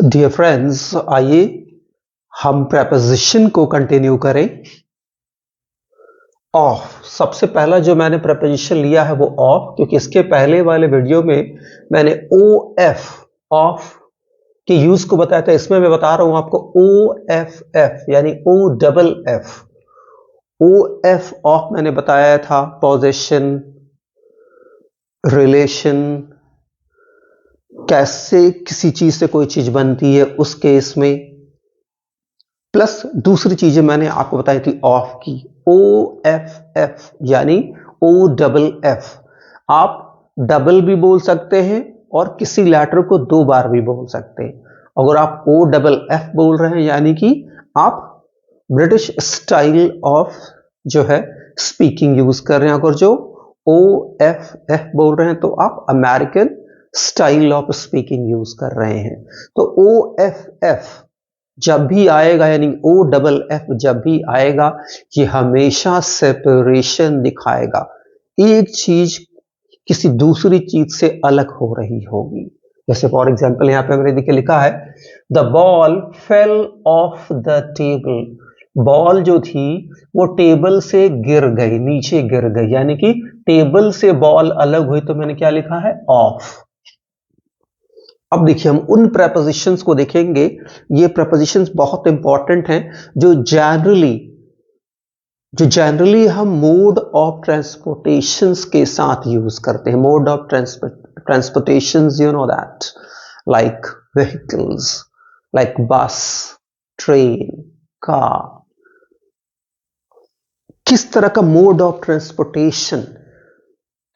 Dear friends, आइए हम preposition को कंटिन्यू करें। ऑफ सबसे पहला जो मैंने प्रेपोजिशन लिया है वो ऑफ, क्योंकि इसके पहले वाले वीडियो में मैंने ओ एफ ऑफ के यूज को बताया था। इसमें मैं बता रहा हूं आपको ओ एफ एफ यानी O double F. O F of मैंने बताया था पोजेशन, रिलेशन, कैसे किसी चीज से कोई चीज बनती है उस केस में, प्लस दूसरी चीजें मैंने आपको बताई थी ऑफ की। ओ एफ एफ यानी ओ डबल एफ। आप डबल भी बोल सकते हैं और किसी लेटर को दो बार भी बोल सकते हैं। अगर आप ओ डबल एफ बोल रहे हैं यानी कि आप ब्रिटिश स्टाइल ऑफ जो है स्पीकिंग यूज कर रहे हैं। अगर जो ओ एफ एफ बोल रहे हैं तो आप American style of speaking use कर रहे हैं। तो ओ एफ एफ जब भी आएगा यानी ओ डबल एफ जब भी आएगा, ये हमेशा सेपरेशन दिखाएगा। एक चीज किसी दूसरी चीज से अलग हो रही होगी। जैसे फॉर एग्जांपल यहां पे मैंने देखिए लिखा है the ball fell off the table. Ball जो थी वो टेबल से गिर गई, नीचे गिर गई, यानी कि टेबल से बॉल अलग हुई। तो मैंने क्या लिखा है? ऑफ। अब देखिए हम उन प्रेपोजिशंस को देखेंगे। ये प्रेपोजिशंस बहुत इंपॉर्टेंट हैं जो जनरली हम मोड ऑफ ट्रांसपोर्टेशंस के साथ यूज करते हैं। Mode of transportations, you know that, like vehicles, like bus, train, car. किस तरह का मोड ऑफ ट्रांसपोर्टेशन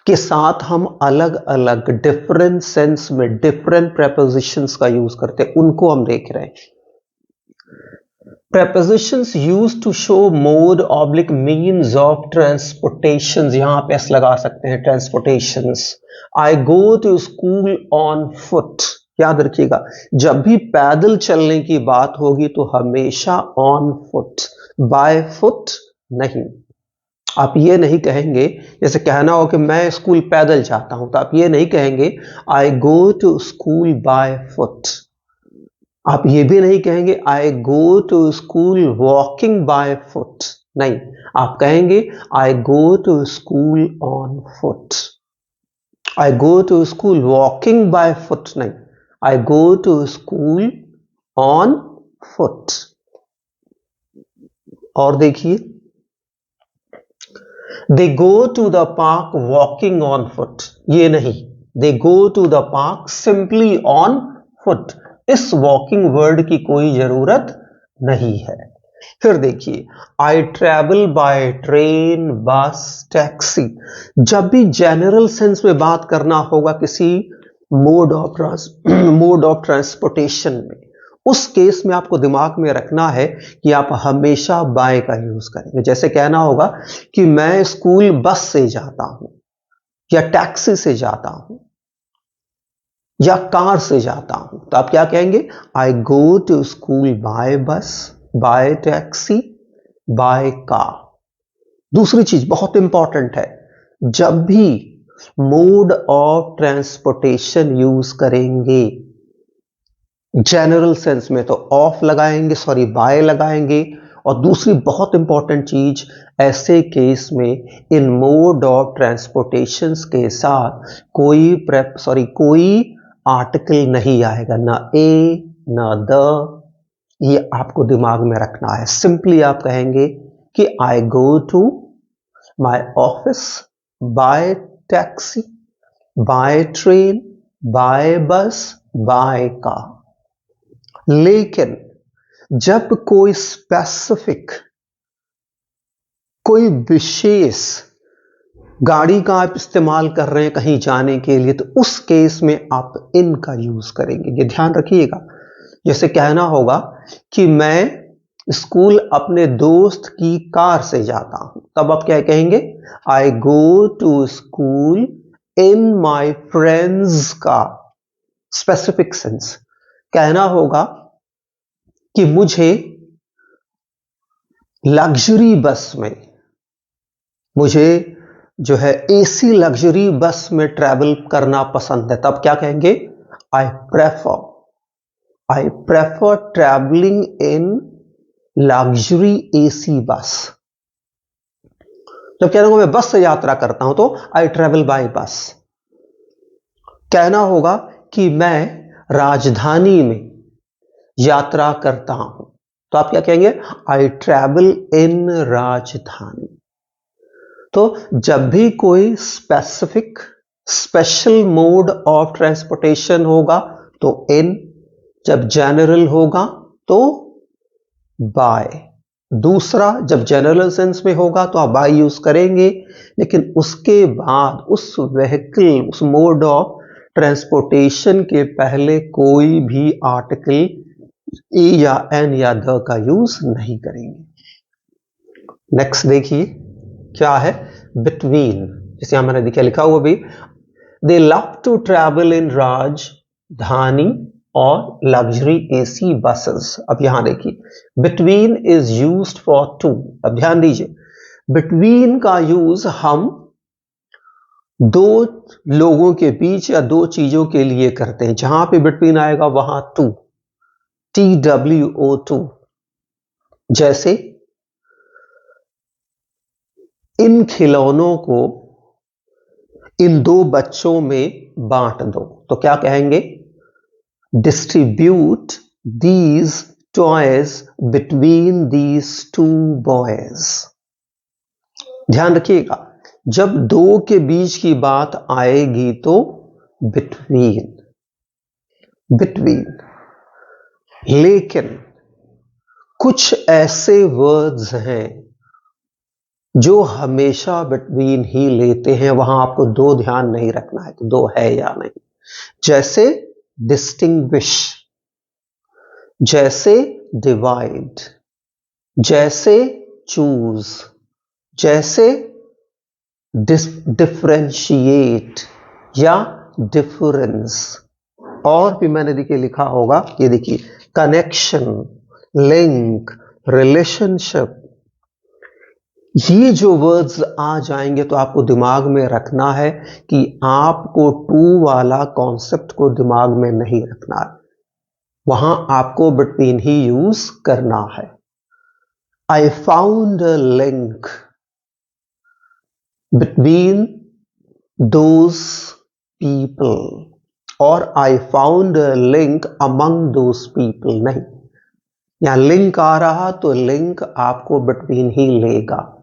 के साथ हम अलग अलग डिफरेंट सेंस में डिफरेंट प्रेपोजिशंस का यूज करते हैं, उनको हम देख रहे हैं। Prepositions used to show mode oblique means of transportations, यहां पे एस लगा सकते हैं, transportations. I go to school on foot. याद रखिएगा, जब भी पैदल चलने की बात होगी तो हमेशा ऑन फुट, बाय फुट नहीं। आप ये नहीं कहेंगे, जैसे कहना हो कि मैं स्कूल पैदल जाता हूं, तो आप ये नहीं कहेंगे I go to school by foot. आप ये भी नहीं कहेंगे I go to school walking by foot. नहीं, आप कहेंगे I go to school on foot. I go to school walking by foot नहीं, I go to school on foot. और देखिए, they go to the park walking on foot, ये नहीं, they go to the park simply on foot. इस walking word की कोई जरूरत नहीं है। फिर देखिए, आई ट्रेवल बाय ट्रेन, बस, टैक्सी। जब भी जनरल सेंस में बात करना होगा किसी मोड ऑफ ट्रांसपोर्टेशन में, उस केस में आपको दिमाग में रखना है कि आप हमेशा बाय का यूज करेंगे। जैसे कहना होगा कि मैं स्कूल बस से जाता हूं, या टैक्सी से जाता हूं, या कार से जाता हूं, तो आप क्या कहेंगे? I go to school bye bus, bye taxi, by car. दूसरी चीज बहुत इंपॉर्टेंट है, जब भी मोड ऑफ ट्रांसपोर्टेशन यूज करेंगे जनरल सेंस में, तो ऑफ लगाएंगे, सॉरी बाय लगाएंगे। और दूसरी बहुत इंपॉर्टेंट चीज, ऐसे केस में इन मोड ऑफ ट्रांसपोर्टेशंस के साथ कोई आर्टिकल नहीं आएगा, ना ए ना द। ये आपको दिमाग में रखना है। सिंपली आप कहेंगे कि I go to my office by taxi, by train, by bus, by car. लेकिन जब कोई स्पेसिफिक, कोई विशेष गाड़ी का आप इस्तेमाल कर रहे हैं कहीं जाने के लिए, तो उस केस में आप इन का यूज करेंगे। ये ध्यान रखिएगा। जैसे कहना होगा कि मैं स्कूल अपने दोस्त की कार से जाता हूं, तब आप क्या कहेंगे? I go to school in my friends car. Specific sense. कहना होगा कि मुझे लग्जरी बस में, मुझे जो है एसी लग्जरी बस में ट्रैवल करना पसंद है, तब क्या कहेंगे? I prefer I prefer travelling in luxury AC bus. जब कह रहा हूं मैं बस से यात्रा करता हूं तो आई ट्रेवल बाय बस। कहना होगा कि मैं राजधानी में यात्रा करता हूं तो आप क्या कहेंगे? आई ट्रैवल इन राजधानी। तो जब भी कोई specific special mode of transportation होगा तो इन, जब जनरल होगा तो बाय। दूसरा, जब जनरल सेंस में होगा तो आप बाय यूज करेंगे, लेकिन उसके बाद उस व्हीकल, उस मोड ऑफ ट्रांसपोर्टेशन के पहले कोई भी आर्टिकल ए या एन या द का यूज नहीं करेंगे। नेक्स्ट देखिए क्या है? बिटवीन। जैसे यहां मैंने देखा लिखा हुआ भी, they love to travel in Rajdhani और लग्जरी एसी बसेस। अब यहां देखिए, between is used for two. अब ध्यान दीजिए, बिटवीन का यूज हम दो लोगों के बीच या दो चीजों के लिए करते हैं। जहां पे बिटवीन आएगा वहां टू, TWO2। जैसे इन खिलौनों को इन दो बच्चों में बांट दो तो क्या कहेंगे? Distribute these toys between these two boys. ध्यान रखिएगा, जब दो के बीच की बात आएगी तो बिटवीन, बिटवीन। लेकिन कुछ ऐसे वर्ड्स हैं जो हमेशा बिटवीन ही लेते हैं, वहां आपको दो ध्यान नहीं रखना है कि दो है या नहीं। जैसे डिस्टिंग्विश, जैसे डिवाइड, जैसे चूज, जैसे डिफरेंशिएट या डिफरेंस। और भी मैंने देखिए लिखा होगा, ये देखिए, कनेक्शन, लिंक, रिलेशनशिप। ये जो वर्ड्स आ जाएंगे तो आपको दिमाग में रखना है कि आपको टू वाला कॉन्सेप्ट को दिमाग में नहीं रखना है, वहां आपको बिटवीन ही यूज करना है। I found a link between those people, और I found a link among those people नहीं। यहां लिंक आ रहा तो लिंक आपको बिटवीन ही लेगा।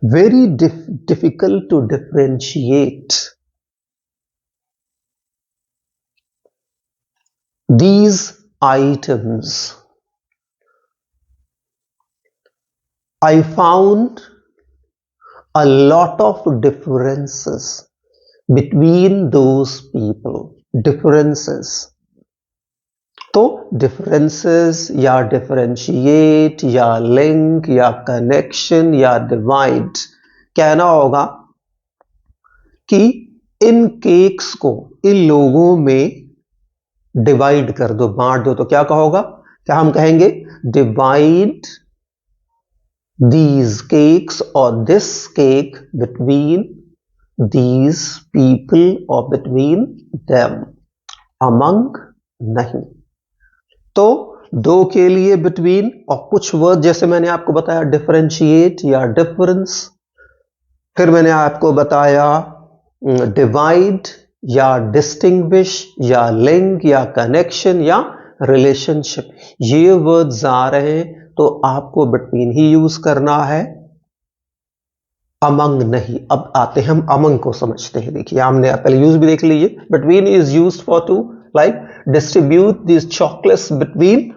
Very difficult to differentiate these items. I found a lot of differences between those people. Differences. तो differences या differentiate या लिंक या कनेक्शन या डिवाइड, कहना होगा कि इन केक्स को इन लोगों में डिवाइड कर दो, बांट दो। तो क्या कहोगा? क्या हम कहेंगे? डिवाइड दीज केक्स और this cake between these people और बिटवीन देम। अमंग नहीं। तो दो के लिए बिटवीन, और कुछ वर्ड जैसे मैंने आपको बताया डिफरेंशिएट या डिफरेंस, फिर मैंने आपको बताया डिवाइड या डिस्टिंग्विश या लिंक या कनेक्शन या रिलेशनशिप। ये वर्ड्स आ रहे हैं तो आपको बिटवीन ही यूज करना है, अमंग नहीं। अब आते हैं हम अमंग को समझते हैं। देखिए, हमने पहले यूज भी देख लीजिए। Between is used for two, like distribute these chocolates between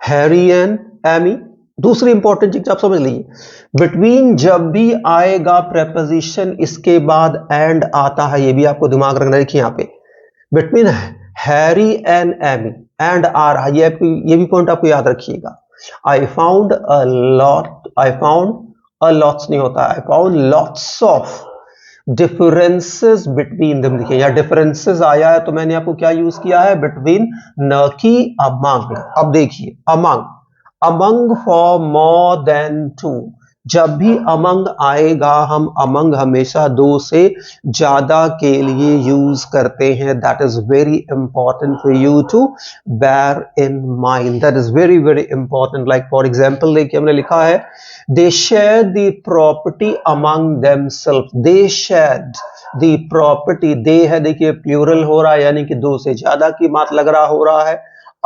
Harry and Amy। दूसरी इंपॉर्टेंट चीज आप समझ लीजिए, बिटवीन जब भी आएगा प्रेपोजिशन इसके बाद एंड आता है, ये भी आपको दिमाग रखना। देखिए यहां पे between Harry and Amy and आ रहा है, ये भी पॉइंट आपको याद रखिएगा। I found a lot, I found a lots नहीं होता, I found lots of differences between them. देखिए या डिफरेंसेस आया है तो मैंने आपको क्या यूज किया है? बिटवीन, न कि अमंग। अब देखिए among, among for more than two, जब भी अमंग आएगा हम अमंग हमेशा दो से ज्यादा के लिए यूज करते हैं. That is very important for you to bear in mind. That is very very important. Like for example देखिए हमने लिखा है they shared the property among themselves. They shared the property. they है देखिए प्लूरल हो रहा है यानी कि दो से ज्यादा की बात लग रहा हो रहा है.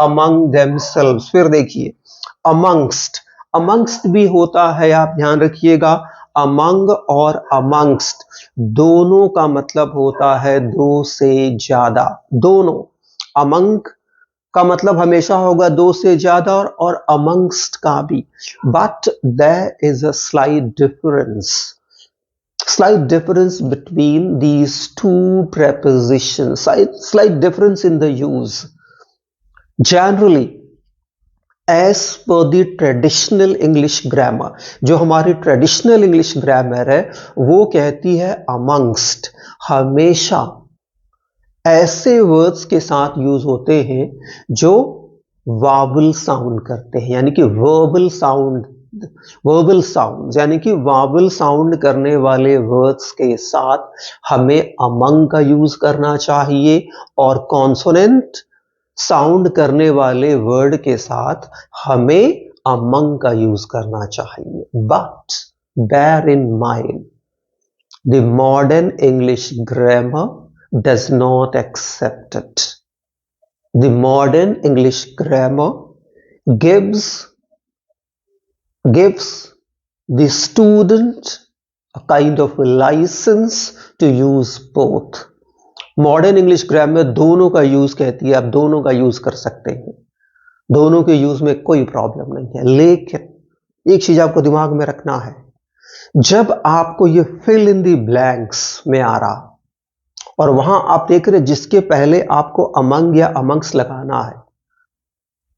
among themselves. फिर देखिए amongst भी होता है, आप ध्यान रखिएगा. among और amongst दोनों का मतलब होता है दो से ज्यादा. दोनों among का मतलब हमेशा होगा दो से ज्यादा और amongst का भी. But there is a slight difference between these two prepositions. Slight difference in the use. Generally as per the traditional English grammar, जो हमारी traditional English grammar है वो कहती है amongst हमेशा ऐसे वर्ड्स के साथ यूज होते हैं जो वावल साउंड करते हैं, यानी कि वर्बल साउंड यानी कि वावल साउंड करने वाले वर्ड्स के साथ हमें अमंग का यूज करना चाहिए और कॉन्सोनेंट साउंड करने वाले वर्ड के साथ हमें अमंग का यूज करना चाहिए. But bear in mind the modern English grammar does not accept it. The modern English grammar gives the student a kind of a license to use both. Modern English grammar दोनों का use कहती है, आप दोनों का use कर सकते हैं, दोनों के यूज में कोई प्रॉब्लम नहीं है. लेकिन एक चीज आपको दिमाग में रखना है, जब आपको ये फिल इन दी ब्लैंक्स में आ रहा और वहां आप देख रहे जिसके पहले आपको अमंग या अमंग्स लगाना है,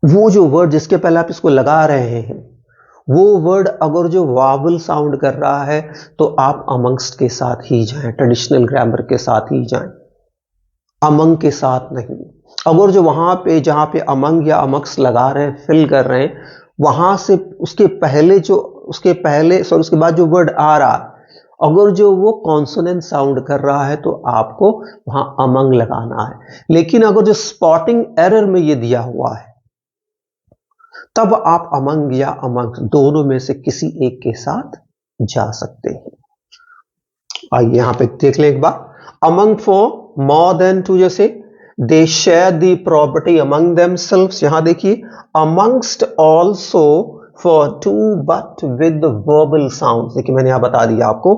वो जो वर्ड जिसके पहले आप इसको लगा रहे हैं वो वर्ड अगर जो वावल साउंड कर रहा है तो आप अमंग्स के साथ ही जाएं, ट्रेडिशनल ग्रामर के साथ ही जाएं, अमंग के साथ नहीं. अगर जो वहां पे जहां पे अमंग या अमंग्स लगा रहे हैं, फिल कर रहे हैं, वहां से उसके बाद जो वर्ड आ रहा है अगर जो वो कॉन्सोनेंट साउंड कर रहा है तो आपको वहां अमंग लगाना है. लेकिन अगर जो स्पॉटिंग एरर में ये दिया हुआ है तब आप अमंग या अमंग दोनों में से किसी एक के साथ जा सकते हैं. आइए यहां पे देख लें एक बार. Among for more than two, जैसे they share the property among themselves. यहां देखिए amongst also for two but with verbal sounds. देखिए मैंने यहां बता दिया आपको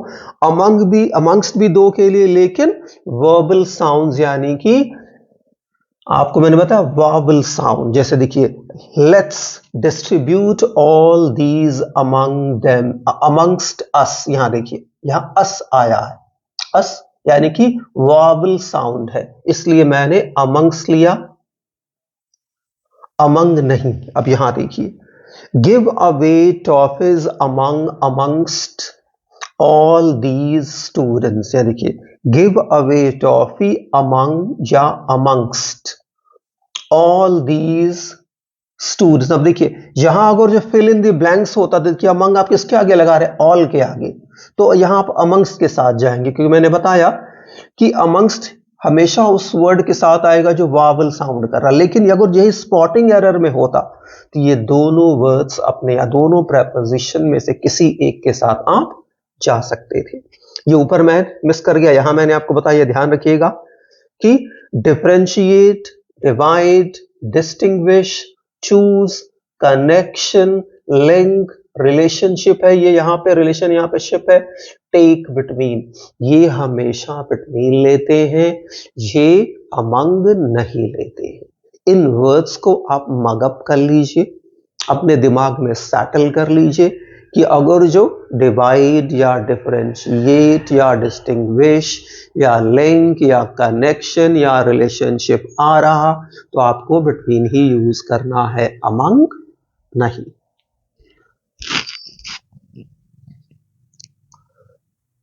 amongst भी दो के लिए, लेकिन verbal sounds यानी कि आपको मैंने बताया vowel sound. जैसे देखिए let's distribute all these amongst us. यहां देखिए यहां us आया है, us यानी कि vowel sound है, इसलिए मैंने amongst लिया, among नहीं. अब यहां देखिए give away toffees amongst all these students. या देखिए give away toffee among या amongst all these students. अब देखिए यहां अगर जो fill in the blanks होता तो देखिए among आप किसके आगे लगा रहे हैं, all के आगे, तो यहां आप amongst के साथ जाएंगे क्योंकि मैंने बताया कि amongst हमेशा उस वर्ड के साथ आएगा जो वावल साउंड कर रहा. लेकिन अगर यही स्पॉटिंग एरर में होता तो ये दोनों वर्ड्स अपने या दोनों प्रेपोजिशन में से किसी एक के साथ आप जा सकते थे. ये ऊपर मैं मिस कर गया, यहां मैंने आपको बताया, ध्यान रखिएगा कि differentiate, divide, distinguish, choose, connection, link, relationship है, ये यहां पे रिलेशन, यहां पे शिप है, टेक, बिटवीन, ये हमेशा बिटवीन लेते हैं, ये अमंग नहीं लेते हैं. इन वर्ड्स को आप मगअप कर लीजिए, अपने दिमाग में सेटल कर लीजिए कि अगर जो डिवाइड या डिफरेंशिएट या डिस्टिंग्विश या लिंक या कनेक्शन या रिलेशनशिप आ रहा तो आपको बिटवीन ही यूज करना है, अमंग नहीं.